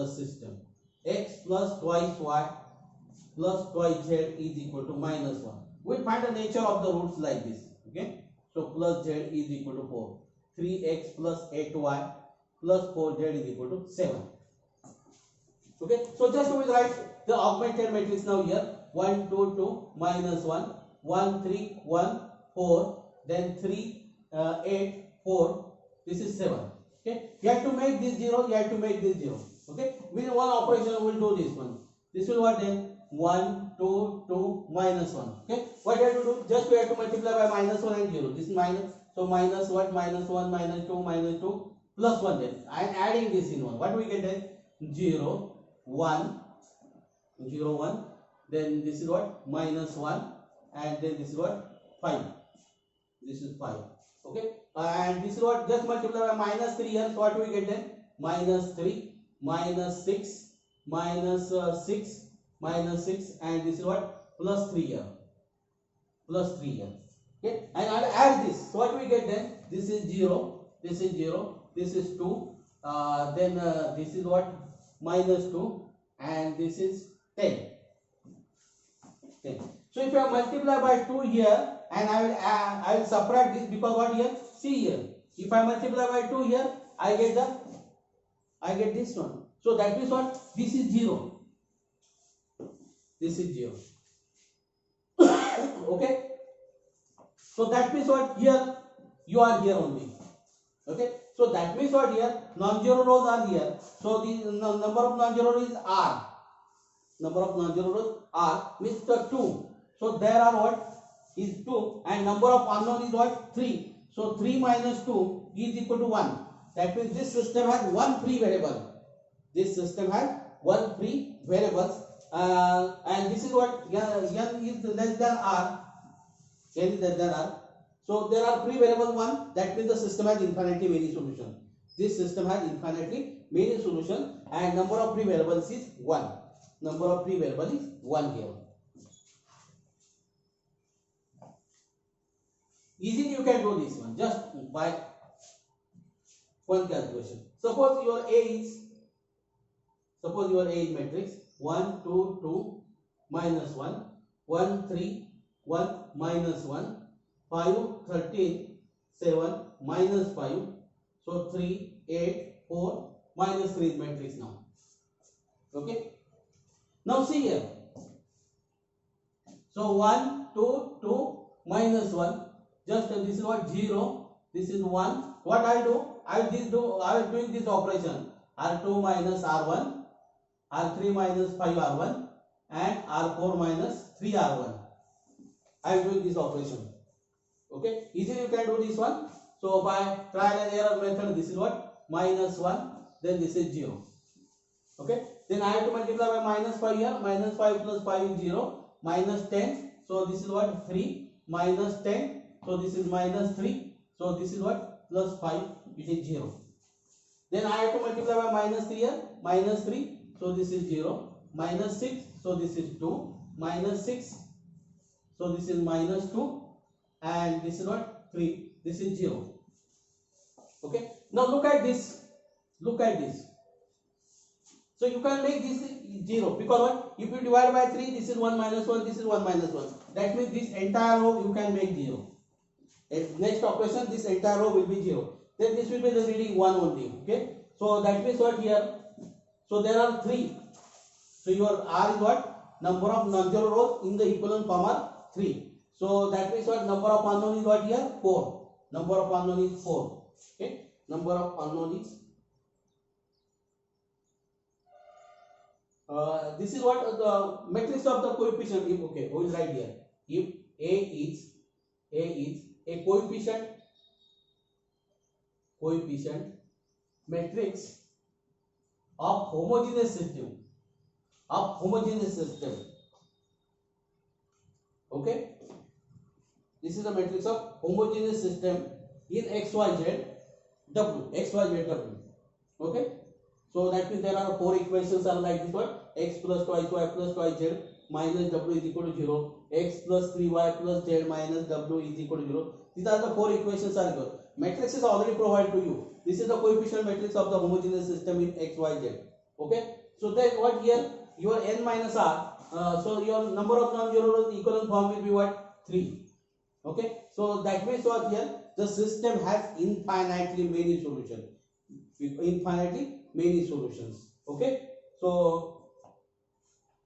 system x plus twice y plus twice z is equal to minus 1. We'll find the nature of the roots like this. Okay, so plus z is equal to 4. 3x plus 8y plus 4z is equal to 7. Okay, so just we write the augmented matrix now here. 1 2 2 minus 1 1 3 1 4, then 3 8 4. This is 7. Okay, you have to make this 0. Okay, with one operation we will do this one. This will what then? 1 2 2 minus 1. Okay, what you have to do? Just we have to multiply by minus 1 and 0. This is minus. So minus what? Minus 1 minus 2 plus 1 then. I am adding this in 1. What we get then? 0 1 0 1. Then this is what? Minus 1, and then this is what? 5. This is 5. Okay, and this is what? Just multiply by minus 3 here. So what we get then? Minus 3 minus 6 minus 6 minus 6, and this is what? Plus 3 here. Okay, and I'll add this. So what we get then? This is 0, this is 0, this is 2, then this is what? Minus 2, and this is 10. So if I multiply by 2 here, and I will subtract this, because what here? See here. If I multiply by 2 here, I get this one. So that means what? This is 0. Okay, so that means what, here you are here only. Okay, so that means what, here non-zero rows are here, so the number of non-zero rows is r. Number of non-zero rows r means the 2. So there are what is 2, and number of unknown is what, 3. So 3 minus 2 is equal to 1. That means this system has one free variable. This system has one free variables, and this is what n is less than r. N is less than r. So there are free variable 1. That means the system has infinitely many solutions. This system has infinitely many solutions, and number of free variables is 1. Number of free variable is 1 here. Easily you can do this one just by one calculation. Suppose your A is matrix 1 2 2 minus 1 1 3 1 minus 1 5 13 7 minus 5, so 3 8 4 minus 3 is matrix now. Okay, now see here, so 1 2 2 minus 1, just this is what 0, this is 1. What I do, I will doing this operation, r2 minus r1, r3 minus 5 r1, and r4 minus 3 r1. I am doing this operation. Okay, easily you can do this one. So by trial and error method, this is what, minus 1, then this is 0. Okay, then I have to multiply by minus 5 here. Minus 5 plus 5 is 0. Minus 10, so this is what, 3. Minus 10, so this is minus 3. So this is what, plus 5, it is 0. Then I have to multiply by minus 3 here. Minus 3, so this is 0. Minus 6, so this is 2. Minus 6, so this is minus 2. And this is what, 3. This is 0. Okay, now look at this. Look at this. So you can make this 0, because what, if you divide by 3, this is 1 minus 1, this is 1 minus 1. That means this entire row you can make 0. Next operation, this entire row will be 0. Then this will be the reading 1 only. Okay, so that means what here, so there are 3. So your r is what, number of non-zero rows in the equivalent form are 3. So that means what, number of unknown is what here, 4. Number of unknown is 4. Okay, number of unknown is this is what the matrix of the coefficient. If, okay, who is right here, if a is a coefficient matrix of homogeneous system, okay, this is the matrix of homogeneous system in xyz w. Okay, so that means there are 4 equations are like this one: x plus twice y plus twice z minus w is equal to 0, x plus 3y plus z minus w is equal to 0. These are the 4 equations are given. Matrix is already provided to you. This is the coefficient matrix of the homogeneous system in x, y, z. Okay, so then what here, your n minus r, so your number of non-zero rows equivalent form will be what, 3. Okay, so that means what here, the system has infinitely many solutions. Okay, so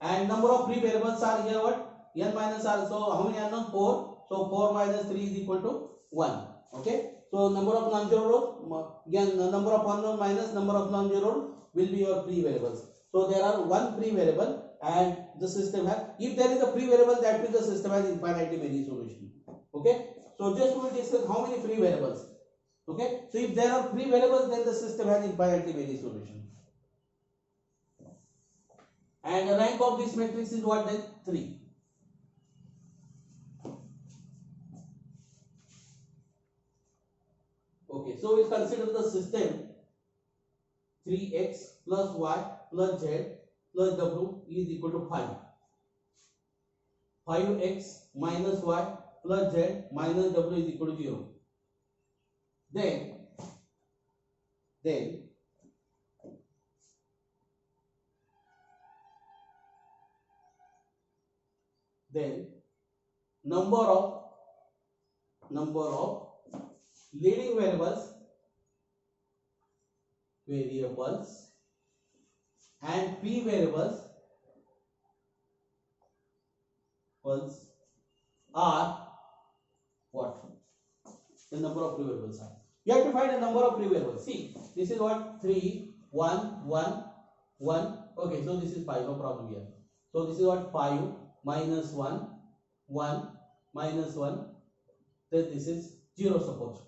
and number of free variables are here what, n minus r. So how many unknown, 4. So 4 minus 3 is equal to 1. Okay, so number of non-zero rows, again number of unknown minus number of non-zero will be your free variables. So there are one free variable, and the system has, if there is a free variable, that means the system has infinitely many solutions. Okay, so just we will discuss how many free variables. Okay, so if there are free variables, then the system has infinitely many solutions. And the rank of this matrix is what then, 3. Okay, so we'll consider the system 3x plus y plus z plus w is equal to 5. 5x minus y plus z minus w is equal to 0. Then number of leading variables and p variables are what? The number of free variables are. You have to find a number of free variables. See, this is what? 3, 1, 1, 1. Okay, so this is 5, no problem here. So this is what? 5 minus 1, 1 minus 1. Then this is 0, suppose.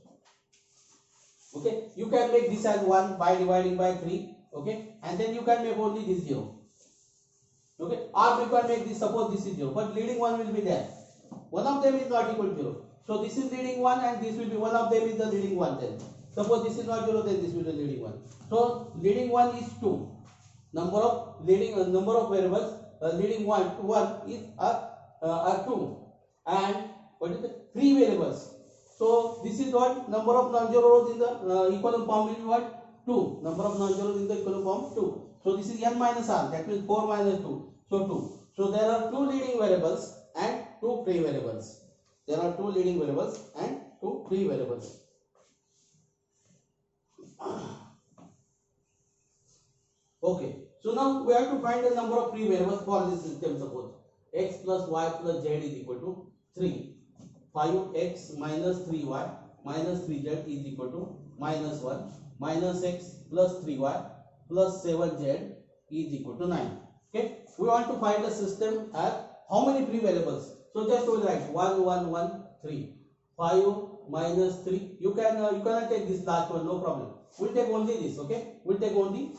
Okay, you can make this as 1 by dividing by 3. Okay, and then you can make only this 0. Okay, or you can make this, suppose this is 0, but leading one will be there. One of them is not equal to 0. So this is leading 1 and this will be, one of them is the leading 1 then. Suppose this is not 0, then this will be leading 1. So leading 1 is 2. Number of variables leading 1 is 2. And what is the free variables? So this is what? Number of non-zero rows in the equivalent form will be what? 2. Number of non-zeros in the equivalent form 2. So this is n minus r, that means 4 minus 2. So 2. So there are 2 leading variables and 2 free variables. There are 2 leading variables and 2 free variables. Okay. So now we have to find the number of free variables for this system. Suppose x plus y plus z is equal to 3. 5x minus 3y minus 3z is equal to minus 1. Minus x plus 3y plus 7z is equal to 9. Okay. We want to find the system at how many free variables. So just we will write 1, 1, 1, 3. 5 minus 3. You cannot take this last one, no problem. We'll take only this. Okay. We'll take only.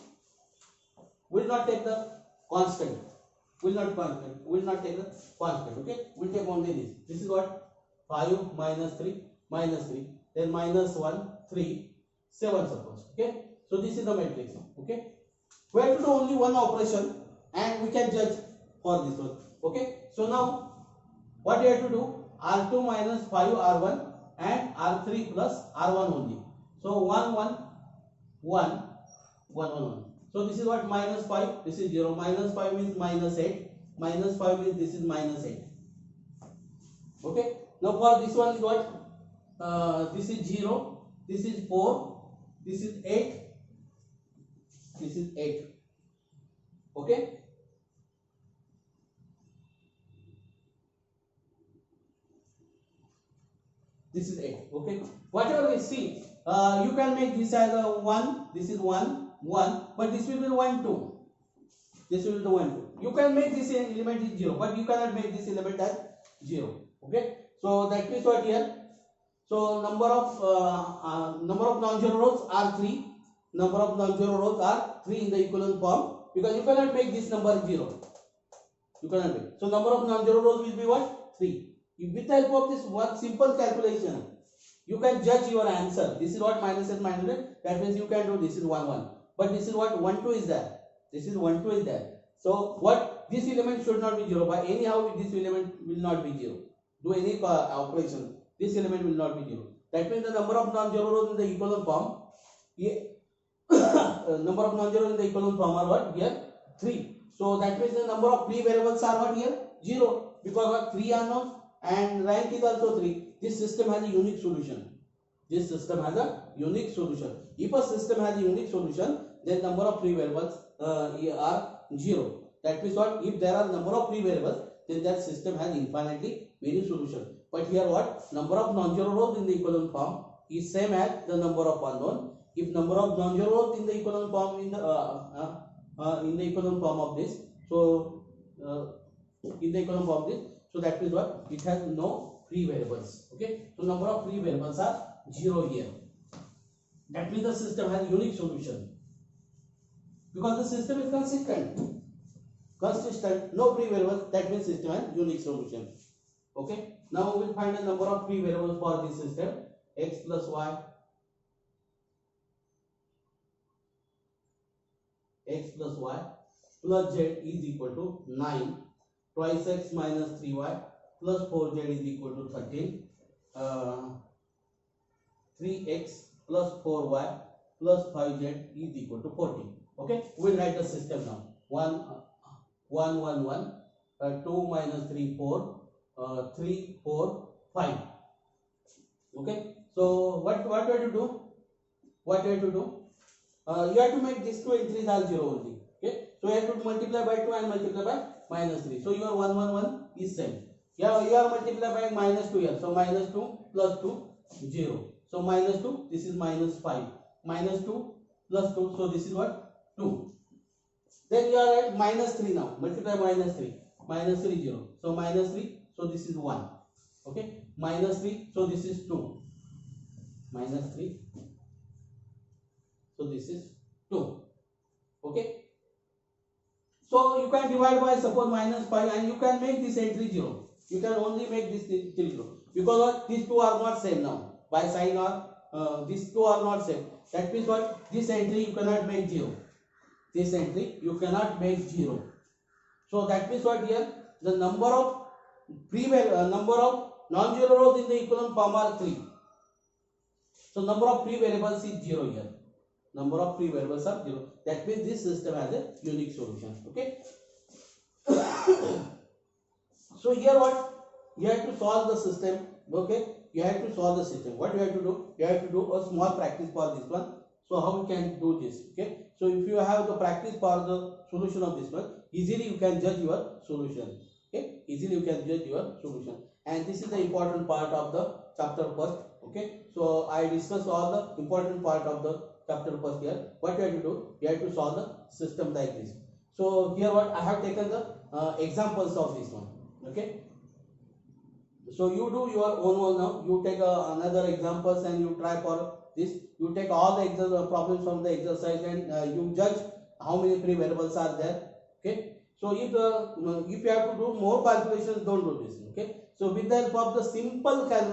Will not take the constant. Will not take the constant. Okay. We'll take only this. This is what? 5 minus 3 minus 3. Then minus 1, 3, 7 suppose. Okay. So this is the matrix. Okay. We have to do only one operation and we can judge for this one. Okay. So now what you have to do? R2 minus 5 R1 and R3 plus R1 only. So 1, 1, 1, 1, 1, 1. So this is what? Minus 5. This is 0. Minus 5 means minus 8. Minus 5 means this is minus 8. Okay. Now for this one is what? This is 0. This is 4. This is 8. This is 8. Okay. This is 8. Okay. Whatever we see, you can make this as a 1. This is 1, 1. But this will be 1, 2. This will be 1, 2. You can make this element is 0. But you cannot make this element as 0. Okay. So that means what here? So number of non-zero rows are 3. Number of non-zero rows are 3 in the equivalent form, because you cannot make this number 0. You cannot make. So number of non-zero rows will be what? 3. With the help of this one simple calculation, you can judge your answer. This is what? Minus and minus. That means you can do this is 1, 1. But this is what? 1, 2 is there. This is 1, 2 is there. So what? This element should not be 0. By anyhow, this element will not be 0. Do any operation. This element will not be 0. That means the number of non-zero rows in the equivalent form. Number of non-zero in the equivalent form are what? Here 3. So that means the number of free variables are what here? 0. Because what? 3 unknowns and rank is also 3. This system has a unique solution. This system has a unique solution. If a system has a unique solution, then number of free variables are 0. That means what? If there are number of free variables, then that system has infinitely many solutions. But here what? Number of non-zero rows in the equivalent form is same as the number of unknown. If number of non-zero rows in the equivalent form in the equivalent form of this, so in the equivalent form of this, so that means what? It has no free variables. Okay. So number of free variables are 0 here. That means the system has unique solution, because the system is consistent. Consistent, no free variables. That means system has unique solution. Okay. Now we will find the number of free variables for this system. X plus y, x plus y plus z is equal to 9. Twice x minus 3y plus 4z is equal to 13. 3x plus 4y plus 5z is equal to 14. Okay. We will write the system now. 1, 1, 1, 1. 2 minus 3, 4. 3, 4, 5. Okay. So what you have to do? What you have to do? You have to make these two entries are 0 only. Okay. So you have to multiply by 2 and multiply by minus 3. So your 1, 1, 1 is same. Here you are multiplied by minus 2 here. So minus 2 plus 2, 0. So minus 2, this is minus 5. Minus 2 plus 2, so this is what? 2. Then you are at minus 3 now. Multiply minus 3. Minus 3, 0. So minus 3, so this is 1. Okay. Minus 3, so this is 2. Minus 3, so this is 2. Okay. So you can divide by suppose minus 5 and you can make this entry 0. You can only make this entry 0. Because what? These two are not same now. By sign or these two are not same. That means what? This entry you cannot make 0. This entry you cannot make 0. So that means what here? The number of number of non-zero rows in the equivalent form are 3. So number of free variables is 0 here. Number of free variables are 0. That means this system has a unique solution. Okay. So here what? You have to solve the system. Okay. You have to solve the system. What you have to do? You have to do a small practice for this one. So how you can do this? Okay. So if you have the practice for the solution of this one, easily you can judge your solution. Okay. Easily you can judge your solution. And this is the important part of the chapter first. Okay. So I discuss all the important part of the chapter first here. What you have to do? You have to solve the system like this. So here what I have taken the examples of this one. Okay. So you do your own one now. You take another examples and you try for this. You take all the problems from the exercise and you judge how many free variables are there. Okay. So if you have to do more calculations, don't do this. Okay. So with the help of the simple that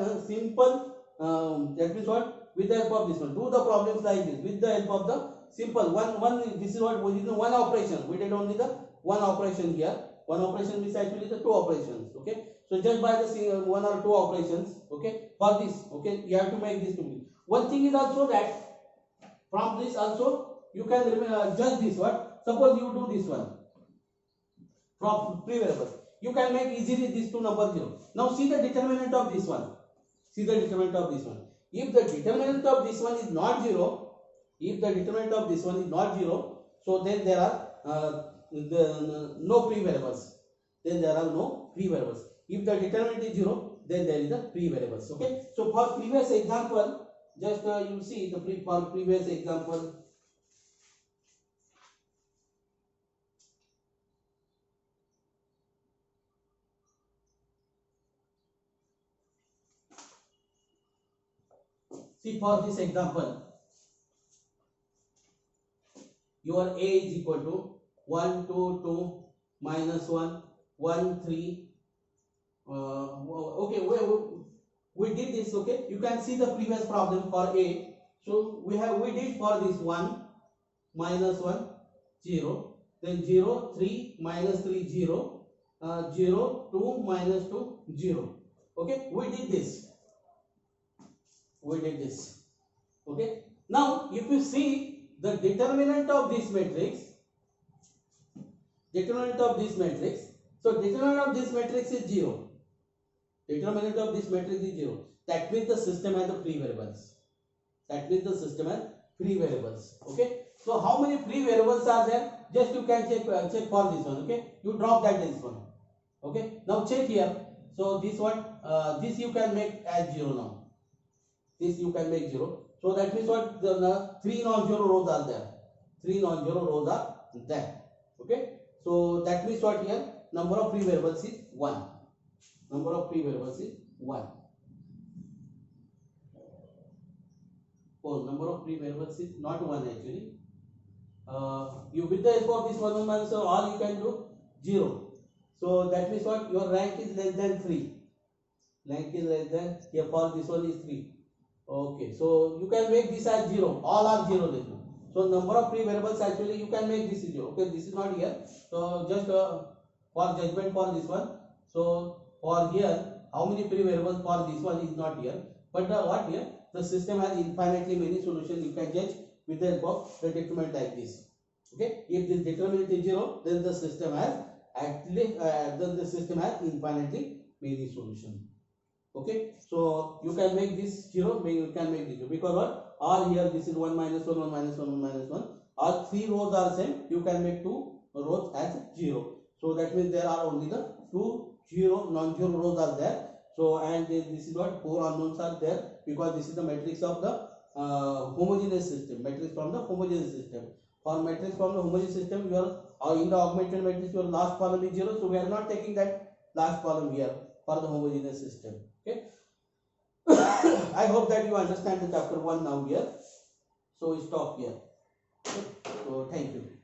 means what? With the help of this one, do the problems like this. With the help of the simple one. This is what we did. One operation. We did only the one operation here. One operation means actually the two operations. Okay. So just by the one or two operations, okay, for this, okay, you have to make this to be. One thing is also that from this also you can judge this what. Suppose you do this one from free variables, you can make easily these two numbers 0. Now see the determinant of this one. See the determinant of this one. If the determinant of this one is not 0, if the determinant of this one is not 0, so then there are no free variables. Then there are no free variables. If the determinant is 0, then there is a free variables. Okay. So for previous example, just you see the for previous example. See for this example, your A is equal to 1, 2, 2, minus 1, 1, 3. Okay, we did this. Okay, you can see the previous problem for A. So we did for this 1, minus 1, 0, then 0, 3, minus 3, 0, 0, 2, minus 2, 0. Okay, we did this. Okay, now if you see the determinant of this matrix, so determinant of this matrix is 0. Determinant of this matrix is 0. That means the system has the free variables. Okay. So how many free variables are there? Just you can check for this one. Okay. You drop that this one. Okay. Now check here. So this one, this you can make as 0 now. This you can make 0. So that means what? The 3 non-zero rows are there. 3 non-zero rows are there. Okay. So that means what here? Number of free variables is 1. Number of free variables is 1. Oh, number of free variables is not 1 actually. You with the help of this 1 minus all you can do 0. So that means what? Your rank is less than 3. Rank is less than, here for this one is 3. Okay, so you can make this as 0. All are 0 then. So number of free variables actually you can make this is 0. Okay, this is not here. So just for judgment for this one. So for here, how many free variables for this one is not here. But what here? The system has infinitely many solutions. You can judge with the help of the determinant like this. Okay, if this determinant is 0, then the system has infinitely many solutions. Okay, so you can make this 0, you can make this 0 because what? All here this is 1 minus 1, 1 minus 1, 1 minus 1. All 3 rows are same. You can make 2 rows as 0. So that means there are only the 2 zero non-zero rows are there. So and this is what 4 unknowns are there, because this is the matrix of the homogeneous system, matrix from the homogeneous system. For matrix from the homogeneous system, your in the augmented matrix your last column is 0, so we are not taking that last column here for the homogeneous system. Okay. I hope that you understand the chapter 1 now here. So we stop here. Okay. So thank you.